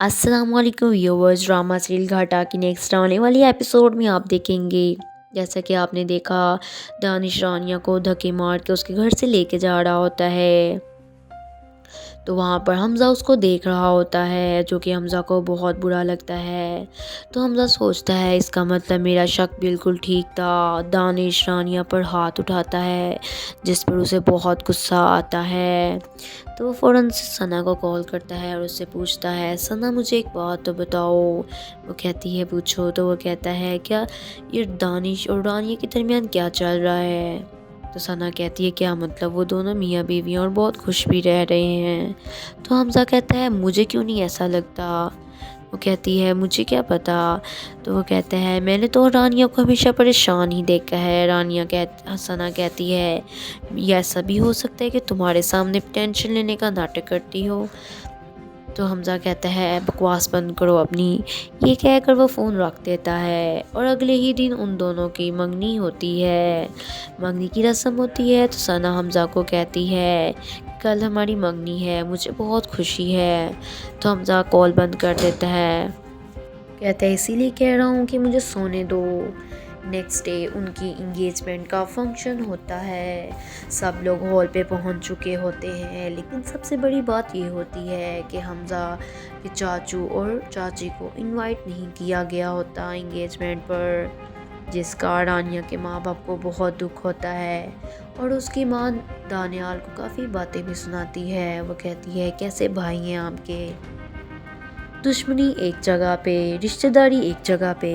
अस्सलाम वालेकुम viewers. Drama serial घाटा की नेक्स्ट आने वाली एपिसोड में आप देखेंगे, जैसा कि आपने देखा, दानिश रानिया को धक्के मार के उसके घर से लेके जा रहा होता है। तो वहाँ पर हमज़ा उसको देख रहा होता है, जो कि हमज़ा को बहुत बुरा लगता है। तो हमज़ा सोचता है इसका मतलब मेरा शक बिल्कुल ठीक था। दानिश रानिया पर हाथ उठाता है, जिस पर उसे बहुत गुस्सा आता है। तो वो फ़ौरन से सना को कॉल करता है और उससे पूछता है, सना मुझे एक बात तो बताओ। वो कहती है पूछो। तो वो कहता है, क्या ये दानिश और रानिया के दरमियान क्या चल रहा है। तो सना कहती है, क्या मतलब, वो दोनों मियाँ बीवी हैं और बहुत खुश भी रह रहे हैं। तो हमज़ा कहता है, मुझे क्यों नहीं ऐसा लगता। वो कहती है, मुझे क्या पता। तो वो कहता है, मैंने तो रानिया को हमेशा परेशान ही देखा है। सना कहती है, ये ऐसा भी हो सकता है कि तुम्हारे सामने टेंशन लेने का नाटक करती हो। तो हमज़ा कहता है, बकवास बंद करो अपनी। ये कहकर वो फ़ोन रख देता है और अगले ही दिन उन दोनों की मंगनी होती है। मंगनी की रस्म होती है। तो सना हमज़ा को कहती है, कल हमारी मंगनी है, मुझे बहुत खुशी है। तो हमज़ा कॉल बंद कर देता है। कहता है, इसीलिए कह रहा हूँ कि मुझे सोने दो। नेक्स्ट डे उनकी इंगेजमेंट का फंक्शन होता है। सब लोग हॉल पे पहुंच चुके होते हैं, लेकिन सबसे बड़ी बात ये होती है कि हमज़ा के चाचू और चाची को इनवाइट नहीं किया गया होता इंगेजमेंट पर, जिसका रानिया के माँ बाप को बहुत दुख होता है। और उसकी माँ दानियाल को काफ़ी बातें भी सुनाती है। वो कहती है, कैसे भाई हैं आपके, दुश्मनी एक जगह पे, रिश्तेदारी एक जगह पे,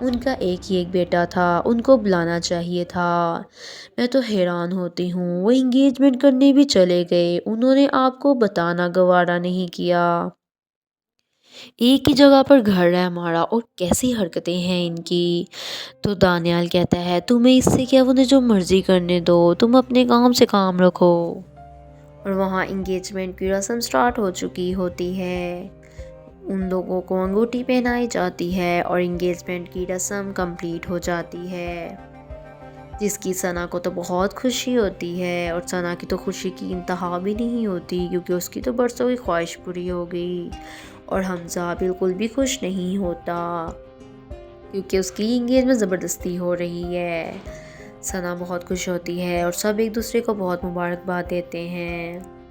उनका एक ही एक बेटा था, उनको बुलाना चाहिए था। मैं तो हैरान होती हूँ, वो इंगेजमेंट करने भी चले गए, उन्होंने आपको बताना गवारा नहीं किया। एक ही जगह पर घर है हमारा और कैसी हरकतें हैं इनकी। तो दानियाल कहता है, तुम्हें इससे क्या, उन्हें जो मर्जी करने दो, तुम अपने काम से काम रखो। और वहाँ इंगेजमेंट की रस्म स्टार्ट हो चुकी होती है। उन लोगों को अंगूठी पहनाई जाती है और इंगेजमेंट की रस्म कंप्लीट हो जाती है, जिसकी सना को तो बहुत खुशी होती है। और सना की तो खुशी की इंतहा भी नहीं होती, क्योंकि उसकी तो बरसों की ख्वाहिश पूरी हो गई। और हमज़ा बिल्कुल भी खुश नहीं होता, क्योंकि उसकी इंगेजमेंट ज़बरदस्ती हो रही है। सना बहुत खुश होती है और सब एक दूसरे को बहुत मुबारकबाद देते हैं।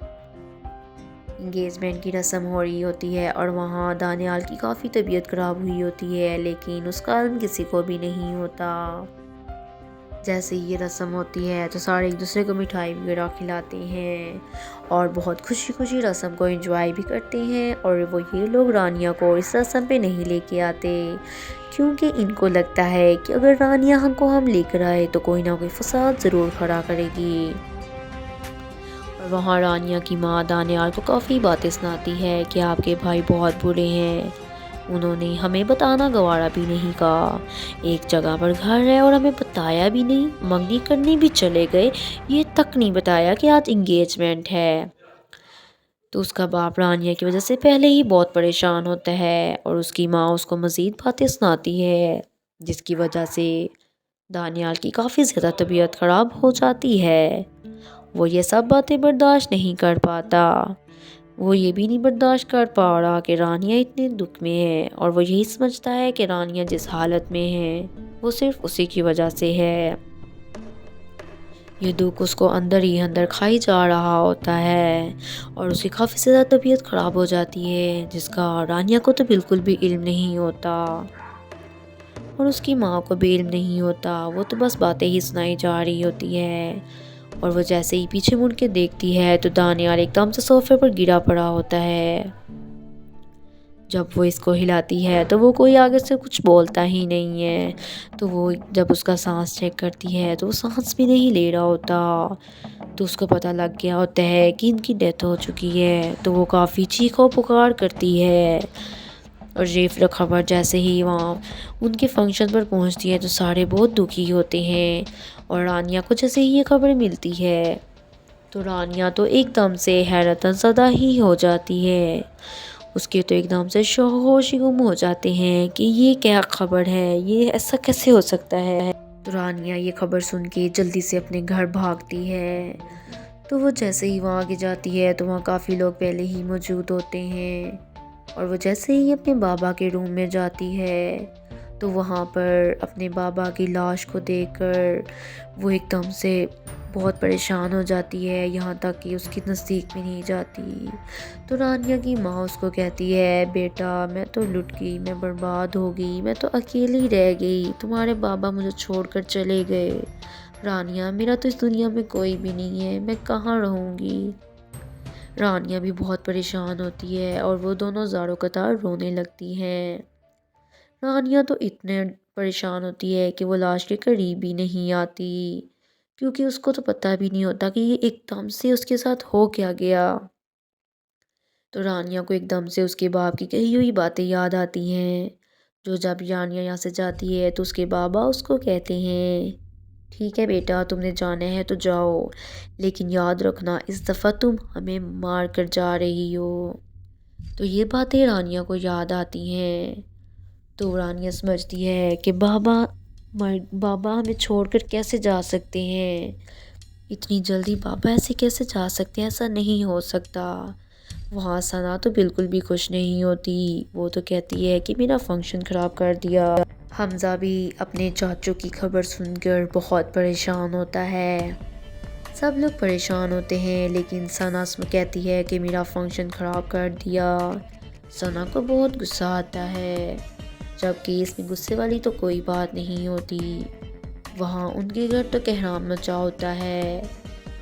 इंगेजमेंट की रस्म हो रही होती है और वहाँ दानियाल की काफ़ी तबीयत ख़राब हुई होती है, लेकिन उसका इल्म किसी को भी नहीं होता। जैसे ही ये रस्म होती है तो सारे एक दूसरे को मिठाई वगैरह खिलाते हैं और बहुत खुशी खुशी रस्म को एंजॉय भी करते हैं। और वो ये लोग रानिया को इस रस्म पे नहीं लेके आते, क्योंकि इनको लगता है कि अगर रानिया हम लेकर आए तो कोई ना कोई फसाद ज़रूर खड़ा करेगी। और वहाँ रानिया की माँ दानियाल को काफ़ी बातें सुनाती है कि आपके भाई बहुत बुरे हैं, उन्होंने हमें बताना गवारा भी नहीं कहा, एक जगह पर घर है और हमें बताया भी नहीं, मंगनी करने भी चले गए, ये तक नहीं बताया कि आज इंगेजमेंट है। तो उसका बाप रानिया की वजह से पहले ही बहुत परेशान होता है और उसकी माँ उसको मज़ीद बातें सुनाती है, जिसकी वजह से दानियाल की काफ़ी ज़्यादा तबीयत ख़राब हो जाती है। वो ये सब बातें बर्दाश्त नहीं कर पाता। वो ये भी नहीं बर्दाश्त कर पा रहा कि रानिया इतने दुख में है, और वो यही समझता है कि रानिया जिस हालत में है वो सिर्फ उसी की वजह से है। ये दुख उसको अंदर ही अंदर खाई जा रहा होता है और उसकी काफ़ी ज़्यादा तबीयत ख़राब हो जाती है, जिसका रानिया को तो बिल्कुल भी इल्म नहीं होता और उसकी माँ को भी इल्म नहीं होता। वो तो बस बातें ही सुनाई जा रही होती है। और वो जैसे ही पीछे मुड़ के देखती है तो दानियाल एकदम से सोफे पर गिरा पड़ा होता है। जब वो इसको हिलाती है तो वो कोई आगे से कुछ बोलता ही नहीं है। तो वो जब उसका सांस चेक करती है तो वो सांस भी नहीं ले रहा होता। तो उसको पता लग गया होता है कि इनकी डेथ हो चुकी है। तो वो काफ़ी चीखो पुकार करती है। और ये खबर जैसे ही वहाँ उनके फंक्शन पर पहुँचती है तो सारे बहुत दुखी होते हैं। और रानिया को जैसे ही ये खबर मिलती है तो रानिया तो एकदम से हैरतन ज़दा ही हो जाती है। उसके तो एकदम से होश ही गुम हो जाते हैं कि ये क्या खबर है, ये ऐसा कैसे हो सकता है। तो रानिया ये खबर सुन के जल्दी से अपने घर भागती है। तो वो जैसे ही वहाँ आगे जाती है तो वहाँ काफ़ी लोग पहले ही मौजूद होते हैं। اور وہ جیسے ہی اپنے بابا کے روم میں جاتی ہے تو وہاں پر اپنے بابا کی لاش کو دیکھ کر وہ ایک دم سے بہت پریشان ہو جاتی ہے، یہاں تک کہ اس کی نزدیک بھی نہیں جاتی۔ تو رانیہ کی ماں اس کو کہتی ہے، بیٹا میں تو لٹ گئی، میں برباد ہو گئی، میں تو اکیلی رہ گئی، تمہارے بابا مجھے چھوڑ کر چلے گئے۔ رانیہ میرا تو اس دنیا میں کوئی بھی نہیں ہے، میں کہاں رہوں گی؟ رانیہ بھی بہت پریشان ہوتی ہے اور وہ دونوں زاروں قطار رونے لگتی ہیں۔ رانیہ تو اتنے پریشان ہوتی ہے کہ وہ لاش کے قریب ہی نہیں آتی، کیونکہ اس کو تو پتہ بھی نہیں ہوتا کہ یہ ایک دم سے اس کے ساتھ ہو کیا گیا۔ تو رانیہ کو ایک دم سے اس کے باپ کی کہی ہوئی باتیں یاد آتی ہیں، جو جب رانیہ یہاں سے جاتی ہے تو اس کے بابا اس کو کہتے ہیں، ٹھیک ہے بیٹا تم نے جانا ہے تو جاؤ، لیکن یاد رکھنا اس دفعہ تم ہمیں مار کر جا رہی ہو۔ تو یہ باتیں رانیہ کو یاد آتی ہیں، تو رانیہ سمجھتی ہے کہ بابا ہمیں چھوڑ کر کیسے جا سکتے ہیں، اتنی جلدی بابا ایسے کیسے جا سکتے ہیں، ایسا نہیں ہو سکتا۔ وہاں ثنا تو بالکل بھی خوش نہیں ہوتی، وہ تو کہتی ہے کہ میرا فنکشن خراب کر دیا۔ حمزہ بھی اپنے چاچو کی خبر سن کر بہت پریشان ہوتا ہے، سب لوگ پریشان ہوتے ہیں، لیکن ثنا کہتی ہے کہ میرا فنکشن خراب کر دیا۔ ثنا کو بہت غصہ آتا ہے، جبکہ اس میں غصے والی تو کوئی بات نہیں ہوتی۔ وہاں ان کے گھر تو کہرام مچا ہوتا ہے،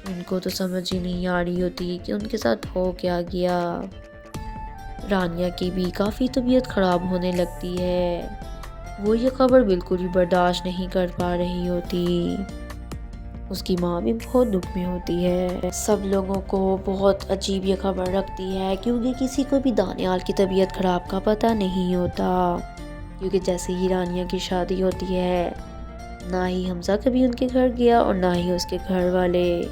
ان کو تو سمجھ ہی نہیں آ رہی ہوتی کہ ان کے ساتھ ہو کیا گیا۔ رانیہ کی بھی کافی طبیعت خراب ہونے لگتی ہے، وہ یہ خبر بالکل ہی برداشت نہیں کر پا رہی ہوتی۔ اس کی ماں بھی بہت دکھ میں ہوتی ہے، سب لوگوں کو بہت عجیب یہ خبر لگتی ہے، کیونکہ کسی کو بھی دانیال کی طبیعت خراب کا پتہ نہیں ہوتا، کیونکہ جیسے ہی رانیہ کی شادی ہوتی ہے نہ ہی حمزہ کبھی ان کے گھر گیا اور نہ ہی اس کے گھر والے،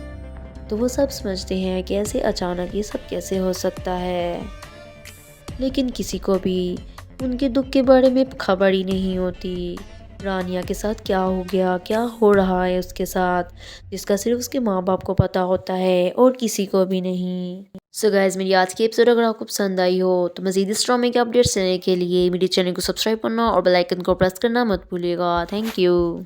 تو وہ سب سمجھتے ہیں کہ ایسے اچانک یہ سب کیسے ہو سکتا ہے، لیکن کسی کو بھی ان کے دکھ کے بارے میں خبر ہی نہیں ہوتی۔ رانیہ کے ساتھ کیا ہو گیا، کیا ہو رہا ہے اس کے ساتھ، جس کا صرف اس کے ماں باپ کو پتا ہوتا ہے اور کسی کو بھی نہیں۔ سو گائز میری آج کی ایپیسوڈ اگر آپ کو پسند آئی ہو تو مزید اس ڈرامے کے اپڈیٹس لینے کے لیے میرے چینل کو سبسکرائب کرنا اور بیل آئیکن کو پریس کرنا مت بھولیے گا۔ Thank you.